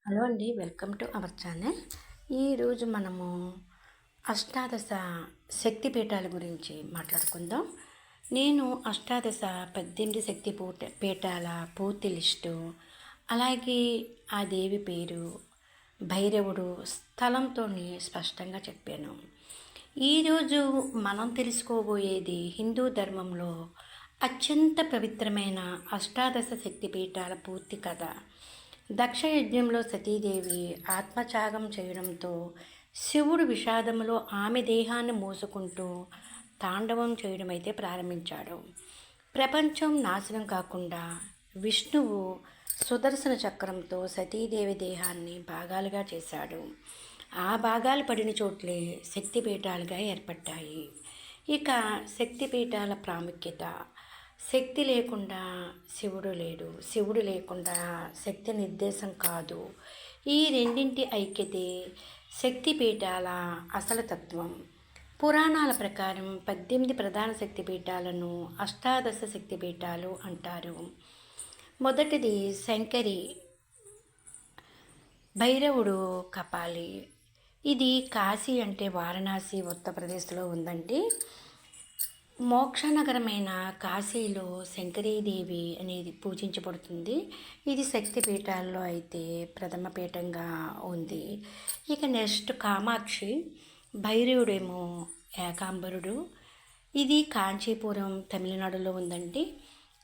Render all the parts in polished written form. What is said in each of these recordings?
Hello అండి, welcome to our channel. ఈరోజు మనము అష్టాదశ శక్తిపీఠాల గురించి మాట్లాడుకుందాం. నేను అష్టాదశ 18 పీఠాల పూర్తి లిస్టు, అలాగే ఆ దేవి పేరు, భైరవుడు, స్థలంతో స్పష్టంగా చెప్పాను. ఈరోజు మనం తెలుసుకోబోయేది హిందూ ధర్మంలో అత్యంత పవిత్రమైన అష్టాదశ శక్తిపీఠాల పూర్తి కథ. దక్షయజ్ఞంలో సతీదేవి ఆత్మత్యాగం చేయడంతో శివుడు విషాదంలో ఆమె దేహాన్ని మోసుకుంటూ తాండవం చేయడం అయితే ప్రారంభించాడు. ప్రపంచం నాశనం కాకుండా విష్ణువు సుదర్శన చక్రంతో సతీదేవి దేహాన్ని భాగాలుగా చేశాడు. ఆ భాగాలు పడిన చోట్లే శక్తిపీఠాలుగా ఏర్పడ్డాయి. ఇక శక్తిపీఠాల ప్రాముఖ్యత: శక్తి లేకుండా శివుడు లేడు, శివుడు లేకుండా శక్తి నిర్దేశం కాదు. ఈ రెండింటి ఐక్యతే శక్తిపీఠాల అసలు తత్వం. పురాణాల ప్రకారం 18 ప్రధాన శక్తిపీఠాలను అష్టాదశ శక్తిపీఠాలు అంటారు. మొదటిది శంకరి, భైరవుడు కపాలి. ఇది కాశీ అంటే వారణాసి, ఉత్తరప్రదేశ్లో ఉందండి. మోక్షనగరమైన కాశీలో శంకరీదేవి అనేది పూజించబడుతుంది. ఇది శక్తిపీఠాల్లో అయితే ప్రథమ పీఠంగా ఉంది. ఇక నెక్స్ట్ కామాక్షి, భైరవుడేమో ఏకాంబరుడు. ఇది కాంచీపురం, తమిళనాడులో ఉందండి.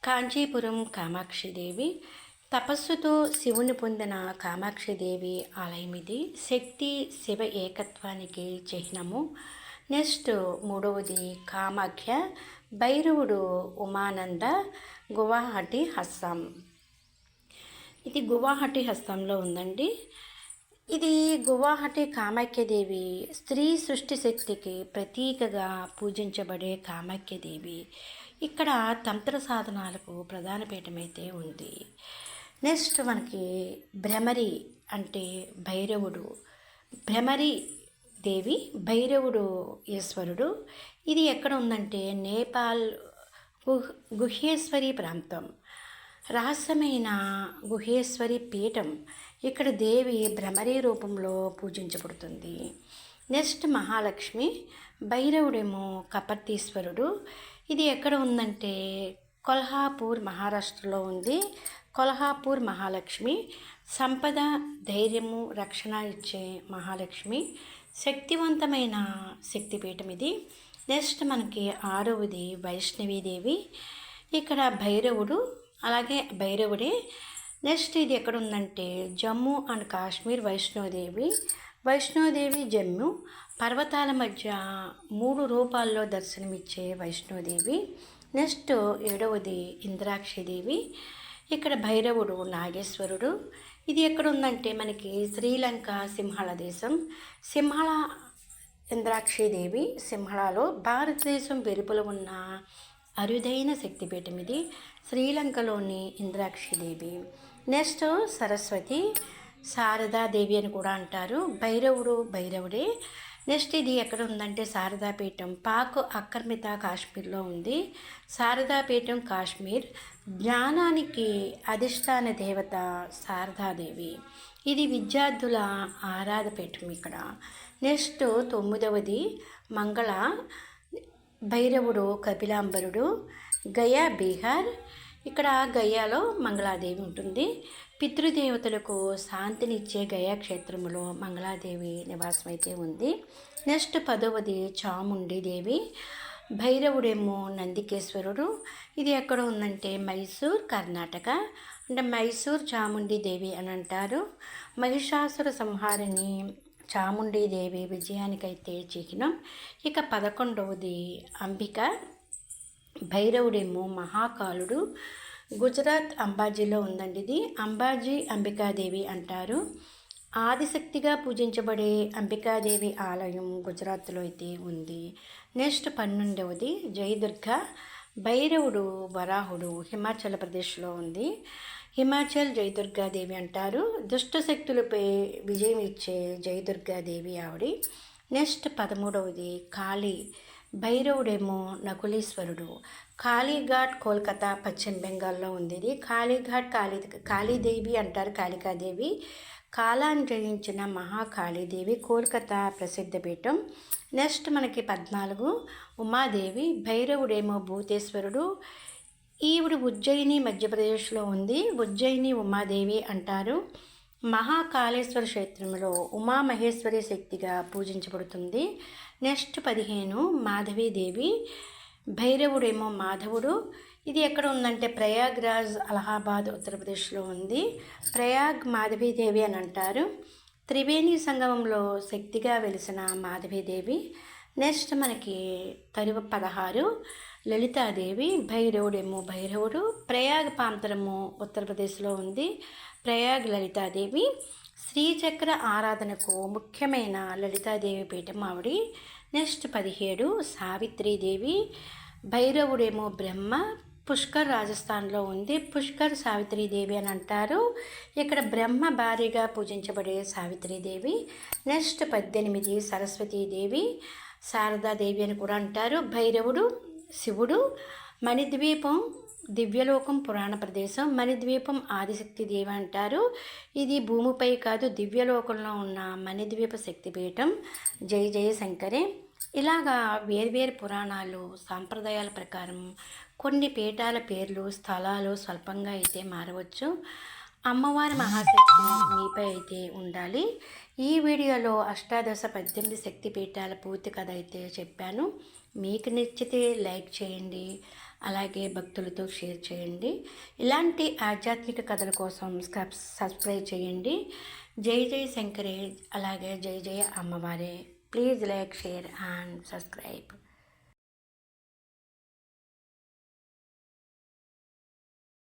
కాంచీపురం కామాక్షిదేవి తపస్సుతో శివుని పొందిన కామాక్షిదేవి ఆలయం ఇది. శక్తి శివ ఏకత్వానికి చిహ్నము. నెక్స్ట్ మూడవది కామాఖ్య, భైరవుడు ఉమానంద, గువాహటి, అస్సాం. ఇది గువాహటి అస్సాంలో ఉందండి. ఇది గువాహటి కామాఖ్యదేవి స్త్రీ సృష్టి శక్తికి ప్రతీకగా పూజించబడే కామాఖ్యదేవి. ఇక్కడ తంత్ర సాధనాలకు ప్రధాన పీఠమైతే ఉంది. నెక్స్ట్ మనకి భ్రమరి అంటే భైరవుడు, భ్రమరి దేవి, భైరవుడు ఈశ్వరుడు. ఇది ఎక్కడ ఉందంటే నేపాల్ గుహేశ్వరి ప్రాంతం, రహస్యమైన గుహేశ్వరి పీఠం. ఇక్కడ దేవి భ్రమరి రూపంలో పూజించబడుతుంది. నెక్స్ట్ మహాలక్ష్మి, భైరవుడేమో కపర్తీశ్వరుడు. ఇది ఎక్కడ ఉందంటే కొల్హాపూర్, మహారాష్ట్రలో ఉంది. కొల్హాపూర్ మహాలక్ష్మి సంపద, ధైర్యము, రక్షణ ఇచ్చే మహాలక్ష్మి, శక్తివంతమైన శక్తిపీఠం ఇది. నెక్స్ట్ మనకి ఆరవది వైష్ణవీదేవి. ఇక్కడ భైరవుడు, అలాగే భైరవుడే. నెక్స్ట్ ఇది ఎక్కడ ఉందంటే జమ్మూ అండ్ కాశ్మీర్, వైష్ణోదేవి. వైష్ణోదేవి జమ్మూ పర్వతాల మధ్య 3 రూపాల్లో దర్శనమిచ్చే వైష్ణోదేవి. నెక్స్ట్ ఏడవది ఇంద్రాక్షిదేవి. ఇక్కడ భైరవుడు నాగేశ్వరుడు. ఇది ఎక్కడ ఉందంటే మనకి శ్రీలంక, సింహళ దేశం. సింహళ ఇంద్రాక్షిదేవి సింహళలో భారతదేశం వెలుపల ఉన్న అరుదైన శక్తిపీఠం ఇది, శ్రీలంకలోని ఇంద్రాక్షిదేవి. నెక్స్ట్ సరస్వతి, శారదాదేవి అని కూడా అంటారు. భైరవుడు భైరవుడే. నెక్స్ట్ ఇది ఎక్కడ ఉందంటే శారదాపీఠం పాక్ ఆక్రమిత కాశ్మీర్లో ఉంది. శారదాపీఠం కాశ్మీర్, జ్ఞానానికి అధిష్టాన దేవత శారదాదేవి. ఇది విద్యార్థుల ఆరాధపీఠం ఇక్కడ. నెక్స్ట్ 9వది మంగళ, భైరవుడు కపిలాంబరుడు, గయా బీహార్. ఇక్కడ గయాలో మంగళాదేవి ఉంటుంది. పితృదేవతలకు శాంతినిచ్చే గయా క్షేత్రంలో మంగళాదేవి నివాసం అయితే ఉంది. నెక్స్ట్ 10వది చాముండి దేవి, భైరవుడేమో నందికేశ్వరుడు. ఇది ఎక్కడ ఉందంటే మైసూర్, కర్ణాటక. అంటే మైసూర్ చాముండి దేవి అని అంటారు. మహిషాసుర సంహారిణి చాముండీదేవి విజయానికైతే చిహ్నం. ఇక 11వది అంబిక, భైరవుడేమో మహాకాలుడు. గుజరాత్ అంబాజీలో ఉందండి. ఇది అంబాజీ అంబికాదేవి అంటారు. ఆదిశక్తిగా పూజించబడే అంబికాదేవి ఆలయం గుజరాత్లో అయితే ఉంది. నెక్స్ట్ 12వది జయదుర్గ, భైరవుడు వరాహుడు, హిమాచల్ ప్రదేశ్లో ఉంది. హిమాచల్ జయదుర్గాదేవి అంటారు. దుష్ట శక్తులపై విజయం ఇచ్చే జయదుర్గాదేవి ఆవిడ. నెక్స్ట్ 13వది కాళీ, భైరవుడేమో నకులీశ్వరుడు. కాళీఘాట్ కోల్కతా, పశ్చిమ బెంగాల్లో ఉంది. ఇది కాళీఘాట్ కాళీదేవి అంటారు, కాళికాదేవి. కాలాన్ని జయించిన మహాకాళీదేవి కోల్కతా ప్రసిద్ధ పీఠం. నెక్స్ట్ మనకి 14 ఉమాదేవి, భైరవుడేమో భూతేశ్వరుడు. ఈవిడ ఉజ్జయిని మధ్యప్రదేశ్లో ఉంది. ఉజ్జయిని ఉమాదేవి అంటారు. మహాకాళేశ్వర క్షేత్రంలో ఉమామహేశ్వరి శక్తిగా పూజించబడుతుంది. నెక్స్ట్ 15 మాధవీదేవి, భైరవుడేమో మాధవుడు. ఇది ఎక్కడ ఉందంటే ప్రయాగ్రాజ్, అలహాబాద్, ఉత్తరప్రదేశ్లో ఉంది. ప్రయాగ్ మాధవీదేవి అని అంటారు. త్రివేణి సంగమంలో శక్తిగా వెలిసిన మాధవీదేవి. నెక్స్ట్ మనకి 16 లలితాదేవి, భైరవుడేమో భైరవుడు. ప్రయాగ్ ప్రాంతరము ఉత్తరప్రదేశ్లో ఉంది. ప్రయాగ్ లలితాదేవి. శ్రీచక్ర ఆరాధనకు ముఖ్యమైన లలితాదేవి పీఠం ఆవిడ. నెక్స్ట్ 17 సావిత్రీదేవి, భైరవుడేమో బ్రహ్మ. పుష్కర్ రాజస్థాన్లో ఉంది. పుష్కర్ సావిత్రీదేవి అని అంటారు. ఇక్కడ బ్రహ్మ భార్యగా పూజించబడే సావిత్రీదేవి. నెక్స్ట్ 18 సరస్వతీదేవి, శారదాదేవి అని కూడా అంటారు. భైరవుడు శివుడు. మణిద్వీపం దివ్యలోకం పురాణ ప్రదేశం. మణిద్వీపం ఆదిశక్తి దేవి అంటారు. ఇది భూమిపై కాదు దివ్యలోకంలో ఉన్న మణిద్వీప శక్తిపీఠం. జై జయ శంకరే. ఇలాగా వేర్వేరు పురాణాలు సాంప్రదాయాల ప్రకారం కొన్ని పీఠాల పేర్లు స్థలాలు స్వల్పంగా అయితే మారవచ్చు. అమ్మవారి మహాశక్తి మీపై అయితే ఉండాలి. ఈ వీడియోలో 18 శక్తి పీఠాల పూర్తి కథ అయితే చెప్పాను. మీకు నచ్చితే లైక్ చేయండి, అలాగే భక్తులతో షేర్ చేయండి. ఇలాంటి ఆధ్యాత్మిక కథల కోసం సబ్స్క్రైబ్ చేయండి. జై జై శంకరే, అలాగే జై జయ అమ్మవారే. Please like, share and subscribe.